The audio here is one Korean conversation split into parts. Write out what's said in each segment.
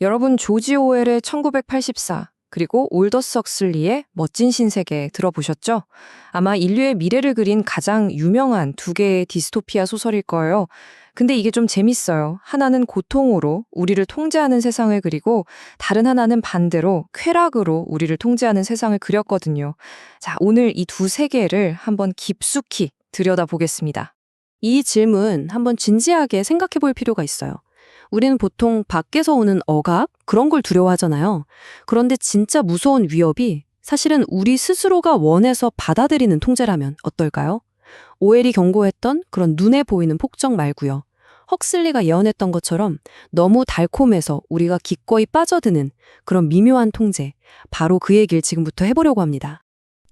여러분 조지 오웰의 1984 그리고 올더스 헉슬리의 멋진 신세계 들어보셨죠? 아마 인류의 미래를 그린 가장 유명한 두 개의 디스토피아 소설일 거예요. 근데 이게 좀 재밌어요. 하나는 고통으로 우리를 통제하는 세상을 그리고 다른 하나는 반대로 쾌락으로 우리를 통제하는 세상을 그렸거든요. 자, 오늘 이 두 세계를 한번 깊숙이 들여다보겠습니다. 이 질문 한번 진지하게 생각해 볼 필요가 있어요. 우리는 보통 밖에서 오는 억압, 그런 걸 두려워하잖아요. 그런데 진짜 무서운 위협이 사실은 우리 스스로가 원해서 받아들이는 통제라면 어떨까요? 오웰이 경고했던 그런 눈에 보이는 폭정 말고요. 헉슬리가 예언했던 것처럼 너무 달콤해서 우리가 기꺼이 빠져드는 그런 미묘한 통제, 바로 그 얘기를 지금부터 해보려고 합니다.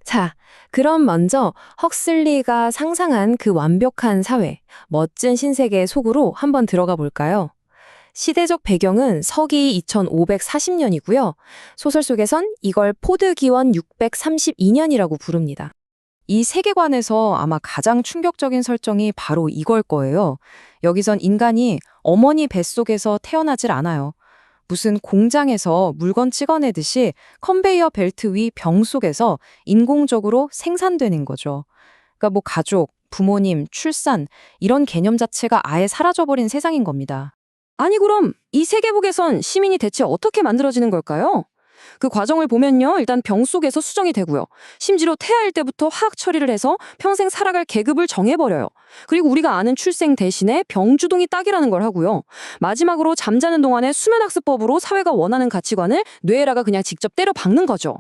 자, 그럼 먼저 헉슬리가 상상한 그 완벽한 사회, 멋진 신세계 속으로 한번 들어가 볼까요? 시대적 배경은 서기 2540년이고요. 소설 속에선 이걸 포드기원 632년이라고 부릅니다. 이 세계관에서 아마 가장 충격적인 설정이 바로 이걸 거예요. 여기선 인간이 어머니 뱃속에서 태어나질 않아요. 무슨 공장에서 물건 찍어내듯이 컨베이어 벨트 위 병 속에서 인공적으로 생산되는 거죠. 그러니까 뭐 가족, 부모님, 출산 이런 개념 자체가 아예 사라져버린 세상인 겁니다. 아니 그럼 이 세계북에선 시민이 대체 어떻게 만들어지는 걸까요? 그 과정을 보면요. 일단 병 속에서 수정이 되고요. 심지어 태아일 때부터 화학 처리를 해서 평생 살아갈 계급을 정해버려요. 그리고 우리가 아는 출생 대신에 병주동이 딱이라는 걸 하고요. 마지막으로 잠자는 동안에 수면학습법으로 사회가 원하는 가치관을 뇌에다가 그냥 직접 때려 박는 거죠.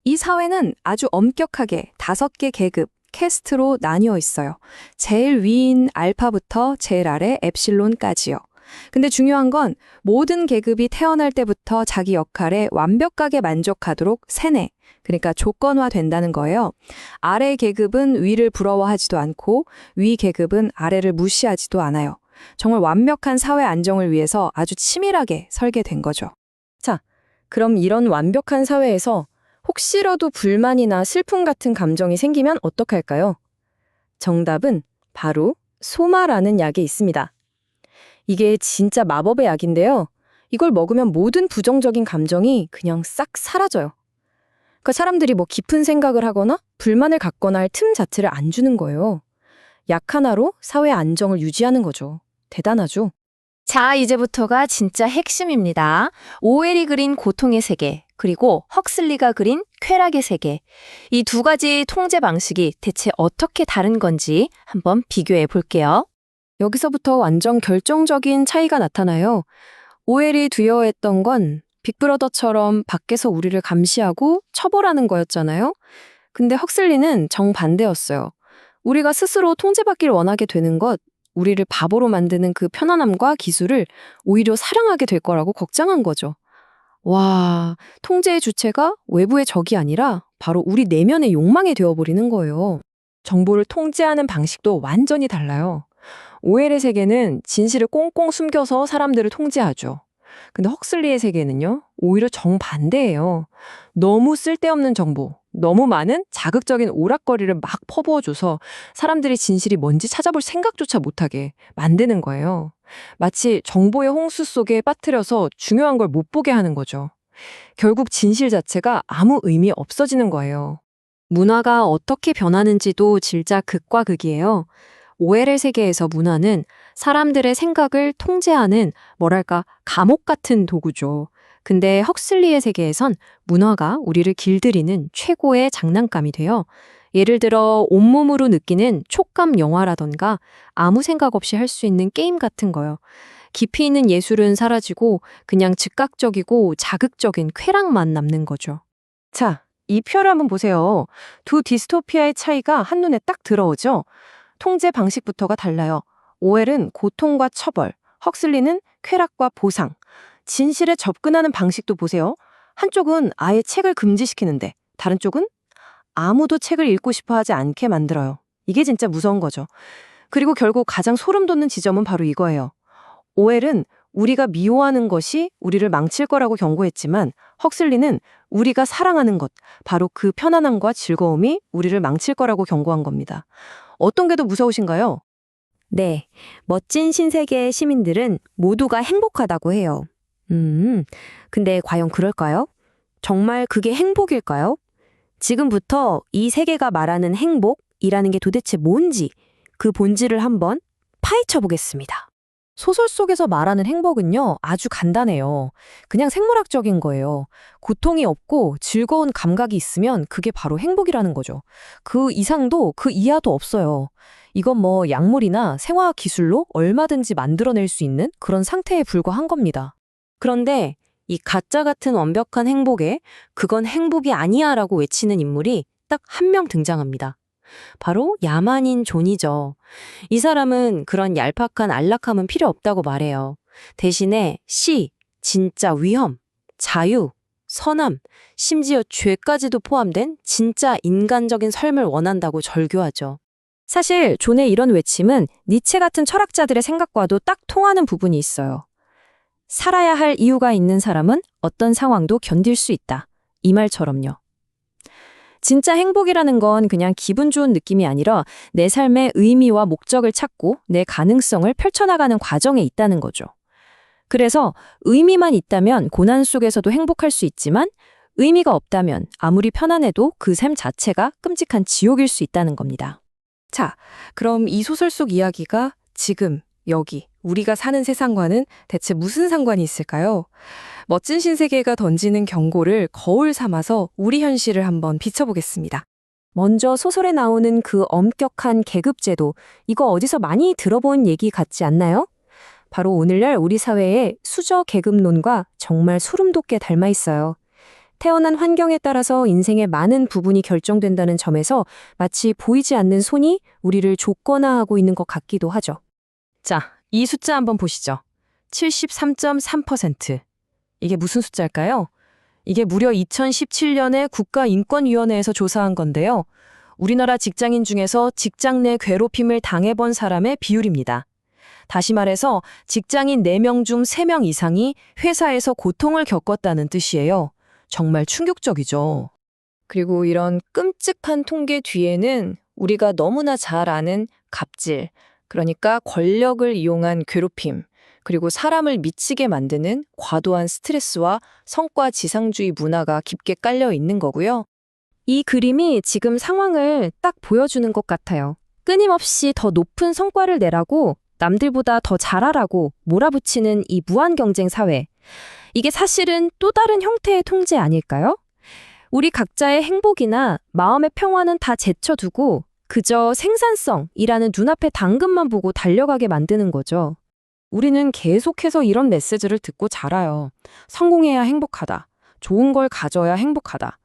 이 사회는 아주 엄격하게 5개 계급, 캐스트로 나뉘어 있어요. 제일 위인 알파부터 제일 아래 엡실론까지요. 근데 중요한 건 모든 계급이 태어날 때부터 자기 역할에 완벽하게 만족하도록 세뇌, 그러니까 조건화된다는 거예요. 아래 계급은 위를 부러워하지도 않고 위 계급은 아래를 무시하지도 않아요. 정말 완벽한 사회 안정을 위해서 아주 치밀하게 설계된 거죠. 자, 그럼 이런 완벽한 사회에서 혹시라도 불만이나 슬픔 같은 감정이 생기면 어떡할까요? 정답은 바로 소마라는 약이 있습니다. 이게 진짜 마법의 약인데요. 이걸 먹으면 모든 부정적인 감정이 그냥 싹 사라져요. 그러니까 사람들이 뭐 깊은 생각을 하거나 불만을 갖거나 할 틈 자체를 안 주는 거예요. 약 하나로 사회 안정을 유지하는 거죠. 대단하죠? 자, 이제부터가 진짜 핵심입니다. 오웰이 그린 고통의 세계, 그리고 헉슬리가 그린 쾌락의 세계. 이 두 가지 통제 방식이 대체 어떻게 다른 건지 한번 비교해 볼게요. 여기서부터 완전 결정적인 차이가 나타나요. 오웰이 두려워했던 건 빅브러더처럼 밖에서 우리를 감시하고 처벌하는 거였잖아요. 근데 헉슬리는 정반대였어요. 우리가 스스로 통제받기를 원하게 되는 것, 우리를 바보로 만드는 그 편안함과 기술을 오히려 사랑하게 될 거라고 걱정한 거죠. 와, 통제의 주체가 외부의 적이 아니라 바로 우리 내면의 욕망이 되어버리는 거예요. 정보를 통제하는 방식도 완전히 달라요. 오웰의 세계는 진실을 꽁꽁 숨겨서 사람들을 통제하죠. 근데 헉슬리의 세계는요, 오히려 정반대예요. 너무 쓸데없는 정보, 너무 많은 자극적인 오락거리를 막 퍼부어줘서 사람들이 진실이 뭔지 찾아볼 생각조차 못하게 만드는 거예요. 마치 정보의 홍수 속에 빠뜨려서 중요한 걸 못 보게 하는 거죠. 결국 진실 자체가 아무 의미 없어지는 거예요. 문화가 어떻게 변하는지도 진짜 극과 극이에요. 오웰의 세계에서 문화는 사람들의 생각을 통제하는 뭐랄까 감옥 같은 도구죠. 근데 헉슬리의 세계에선 문화가 우리를 길들이는 최고의 장난감이 돼요. 예를 들어 온몸으로 느끼는 촉감 영화라던가 아무 생각 없이 할 수 있는 게임 같은 거요. 깊이 있는 예술은 사라지고 그냥 즉각적이고 자극적인 쾌락만 남는 거죠. 자, 이 표를 한번 보세요. 두 디스토피아의 차이가 한눈에 딱 들어오죠? 통제 방식부터가 달라요. 오웰은 고통과 처벌, 헉슬리는 쾌락과 보상. 진실에 접근하는 방식도 보세요. 한쪽은 아예 책을 금지시키는데 다른 쪽은 아무도 책을 읽고 싶어 하지 않게 만들어요. 이게 진짜 무서운 거죠. 그리고 결국 가장 소름 돋는 지점은 바로 이거예요. 오웰은 우리가 미워하는 것이 우리를 망칠 거라고 경고했지만 헉슬리는 우리가 사랑하는 것, 바로 그 편안함과 즐거움이 우리를 망칠 거라고 경고한 겁니다. 어떤 게 더 무서우신가요? 네, 멋진 신세계의 시민들은 모두가 행복하다고 해요. 근데 과연 그럴까요? 정말 그게 행복일까요? 지금부터 이 세계가 말하는 행복이라는 게 도대체 뭔지 그 본질을 한번 파헤쳐 보겠습니다. 소설 속에서 말하는 행복은요, 아주 간단해요. 그냥 생물학적인 거예요. 고통이 없고 즐거운 감각이 있으면 그게 바로 행복이라는 거죠. 그 이상도 그 이하도 없어요. 이건 뭐 약물이나 생화학 기술로 얼마든지 만들어낼 수 있는 그런 상태에 불과한 겁니다. 그런데 이 가짜 같은 완벽한 행복에 그건 행복이 아니야 라고 외치는 인물이 딱 한 명 등장합니다. 바로 야만인 존이죠. 이 사람은 그런 얄팍한 안락함은 필요 없다고 말해요. 대신에 시, 진짜 위험, 자유, 선함, 심지어 죄까지도 포함된 진짜 인간적인 삶을 원한다고 절교하죠. 사실 존의 이런 외침은 니체 같은 철학자들의 생각과도 딱 통하는 부분이 있어요. 살아야 할 이유가 있는 사람은 어떤 상황도 견딜 수 있다. 이 말처럼요. 진짜 행복이라는 건 그냥 기분 좋은 느낌이 아니라 내 삶의 의미와 목적을 찾고 내 가능성을 펼쳐나가는 과정에 있다는 거죠. 그래서 의미만 있다면 고난 속에서도 행복할 수 있지만 의미가 없다면 아무리 편안해도 그 삶 자체가 끔찍한 지옥일 수 있다는 겁니다. 자, 그럼 이 소설 속 이야기가 지금, 여기, 우리가 사는 세상과는 대체 무슨 상관이 있을까요? 멋진 신세계가 던지는 경고를 거울 삼아서 우리 현실을 한번 비춰보겠습니다. 먼저 소설에 나오는 그 엄격한 계급제도, 이거 어디서 많이 들어본 얘기 같지 않나요? 바로 오늘날 우리 사회의 수저 계급론과 정말 소름 돋게 닮아 있어요. 태어난 환경에 따라서 인생의 많은 부분이 결정된다는 점에서 마치 보이지 않는 손이 우리를 조건화하고 있는 것 같기도 하죠. 자, 이 숫자 한번 보시죠. 73.3%. 이게 무슨 숫자일까요? 이게 무려 2017년에 국가인권위원회에서 조사한 건데요. 우리나라 직장인 중에서 직장 내 괴롭힘을 당해본 사람의 비율입니다. 다시 말해서 직장인 4명 중 3명 이상이 회사에서 고통을 겪었다는 뜻이에요. 정말 충격적이죠. 그리고 이런 끔찍한 통계 뒤에는 우리가 너무나 잘 아는 갑질, 그러니까 권력을 이용한 괴롭힘, 그리고 사람을 미치게 만드는 과도한 스트레스와 성과 지상주의 문화가 깊게 깔려 있는 거고요. 이 그림이 지금 상황을 딱 보여주는 것 같아요. 끊임없이 더 높은 성과를 내라고 남들보다 더 잘하라고 몰아붙이는 이 무한 경쟁 사회. 이게 사실은 또 다른 형태의 통제 아닐까요? 우리 각자의 행복이나 마음의 평화는 다 제쳐두고 그저 생산성이라는 눈앞의 당근만 보고 달려가게 만드는 거죠. 우리는 계속해서 이런 메시지를 듣고 자라요. 성공해야 행복하다. 좋은 걸 가져야 행복하다.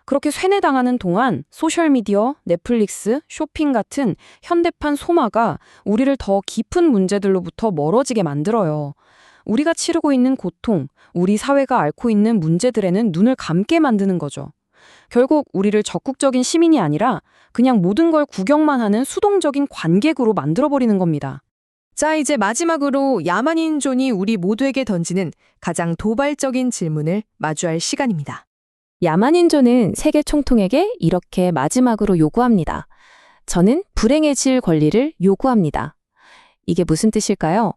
그렇게 쇠뇌당하는 동안 소셜미디어, 넷플릭스, 쇼핑 같은 현대판 소마가 우리를 더 깊은 문제들로부터 멀어지게 만들어요. 우리가 치르고 있는 고통, 우리 사회가 앓고 있는 문제들에는 눈을 감게 만드는 거죠. 결국 우리를 적극적인 시민이 아니라 그냥 모든 걸 구경만 하는 수동적인 관객으로 만들어버리는 겁니다. 자, 이제 마지막으로 야만인 존이 우리 모두에게 던지는 가장 도발적인 질문을 마주할 시간입니다. 야만인 존은 세계 총통에게 이렇게 마지막으로 요구합니다. 저는 불행해질 권리를 요구합니다. 이게 무슨 뜻일까요?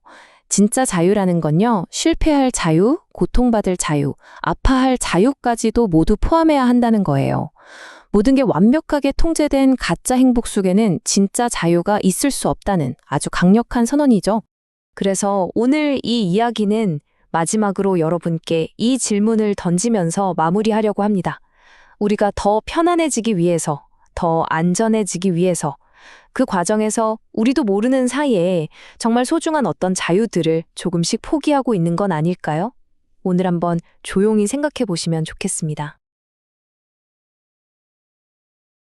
진짜 자유라는 건요, 실패할 자유, 고통받을 자유, 아파할 자유까지도 모두 포함해야 한다는 거예요. 모든 게 완벽하게 통제된 가짜 행복 속에는 진짜 자유가 있을 수 없다는 아주 강력한 선언이죠. 그래서 오늘 이 이야기는 마지막으로 여러분께 이 질문을 던지면서 마무리하려고 합니다. 우리가 더 편안해지기 위해서, 더 안전해지기 위해서, 그 과정에서 우리도 모르는 사이에 정말 소중한 어떤 자유들을 조금씩 포기하고 있는 건 아닐까요? 오늘 한번 조용히 생각해 보시면 좋겠습니다.